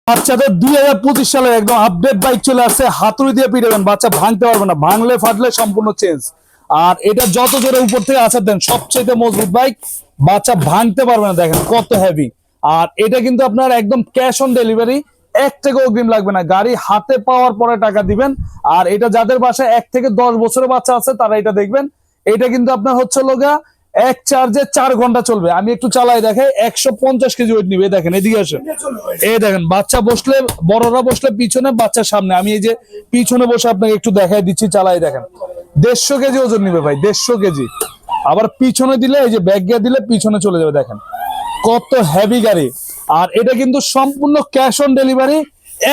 বাচ্চাদের 2025 সালে একদম আপডেট বাইক চলে আসছে, হাতুড়ি দিয়ে পিটাবেন, বাচ্চা ভাঙতে পারবে না, ভাঙলে ফাটলে সম্পূর্ণ চেঞ্জ। আর এটা যত জোরে উপর থেকে আছাড় দেন, সবচেয়ে মজবুত বাইক, বাচ্চা ভাঙতে পারবে না। দেখেন কত হেভি। আর এটা কিন্তু আপনার একদম ক্যাশ অন ডেলিভারি, 1 টাকা অগ্রিম লাগবে না, গাড়ি হাতে পাওয়ার পরে টাকা দিবেন। আর এটা যাদের বাসায় 1 থেকে 10 বছরের বাচ্চা আছে তারা এটা দেখবেন। এটা কিন্তু আপনার হচ্ছে লগা এক চার্জে 4 ঘন্টা চলবে। আমি একটু চালাই দেখাই, 150 কেজি ওয়েট নিবে। দেখেন এদিকে আসেন, এই দেখেন বাচ্চা বসলে, বড়রা বসলে পিছনে, বাচ্চার সামনে। আমি এই যে পিছনে বসে আপনাকে একটু দেখাই দিচ্ছি, চালাই দেখেন। 150 কেজি ওজন নিবে ভাই, 150 কেজি। আবার পিছনে দিলে, এই যে ব্যাগ গিয়ে দিলে পিছনে চলে যাবে। দেখেন কত হেভি গাড়ি। আর এটা কিন্তু সম্পূর্ণ ক্যাশ অন ডেলিভারি,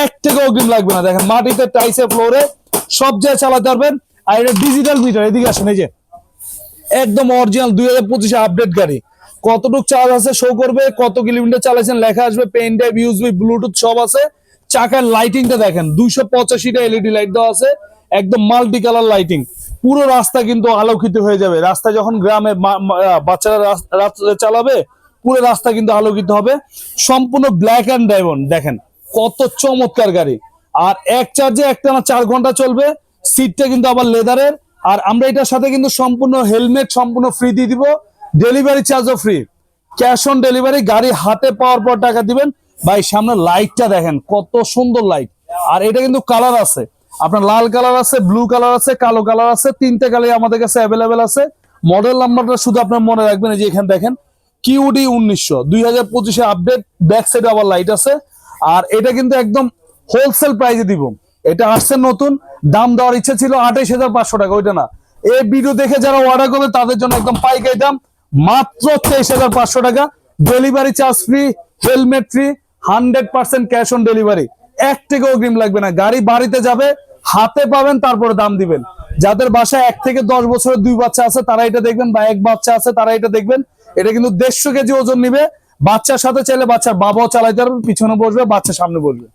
1 টাকা অগ্রিম লাগবে না। দেখেন মাটিতে, টাইসে, ফ্লোরে সব জায়গায় চালাতে পারবেন। আর এটা ডিজিটাল মিটার, এদিকে আসেন, এই যে একদম অরিজিনাল 2025 আপডেট গাড়ি। কতটুক চার্জ আছে শো করবে, কত কিলোমিটার চালাইছেন লেখা আসবে, পেন ড্রাইভ, ইউএসবি, ব্লুটুথ সব আছে। চাকার লাইটিংটা দেখেন, 285টা এলইডি লাইট দেওয়া আছে, একদম মাল্টি কালার লাইটিং। পুরো রাস্তা কিন্তু আলোকিত হয়ে যাবে। রাস্তা যখন গ্রামে বাচ্চারা রাস্তা চালাবে, পুরো রাস্তা কিন্তু আলোকিত হবে। সম্পূর্ণ ব্ল্যাক অ্যান্ড ডায়মন্ড। দেখেন কত চমৎকার গাড়ি। আর এক চার্জে একটানা 4 ঘন্টা চলবে। সিটটা কিন্তু আবার লেদারের। আর আমরা এটার সাথে কিন্তু সম্পূর্ণ হেলমেট সম্পূর্ণ ফ্রি দিয়ে দিব, ডেলিভারি চার্জও ফ্রি, ক্যাশ অন ডেলিভারি। গাড়ি হাতে পাওয়ার পর টাকা দিবেন। ভাই সামনে লাইটটা দেখেন কত সুন্দর লাইট। আর এটা কিন্তু কালার আছে, আপনার লাল কালার আছে, ব্লু কালার আছে, কালো কালার আছে, 3টে কালার আমাদের কাছে অ্যাভেলেবেল আছে। মডেল নাম্বারটা শুধু আপনার মনে রাখবেন, যে এখানে দেখেন কিউডি 1900, 2025 আপডেট। ব্যাক সাইডে আবার লাইট আছে। আর এটা কিন্তু একদম হোলসেল প্রাইসে দিব। এটা আসছে নতুন, দাম দেওয়ার ইচ্ছা ছিল 28,500 টাকা, ওইটা না। এই ভিডিও দেখে যারা অর্ডার করবে তাদের জন্য একদম পাইকারি দাম, মাত্র 23,500 টাকা। Delivery charge free, helmet free, 100% cash on delivery, 1 টাকা অগ্রিম লাগবে না। গাড়ি বাড়িতে যাবে, হাতে পাবেন, তারপরে দাম দিবেন। যাদের বাসায় 1 থেকে 10 বছরের 2 বাচ্চা আছে তারা এটা দেখবেন, বা 1 বাচ্চা আছে তারা এটা দেখবেন। এটা কিন্তু 150 কেজি ওজন নিবে। বাচ্চার সাথে চাইলে বাচ্চার বাবাও চালাইতে পারবে, পিছনে বসবে, বাচ্চার সামনে বসবে।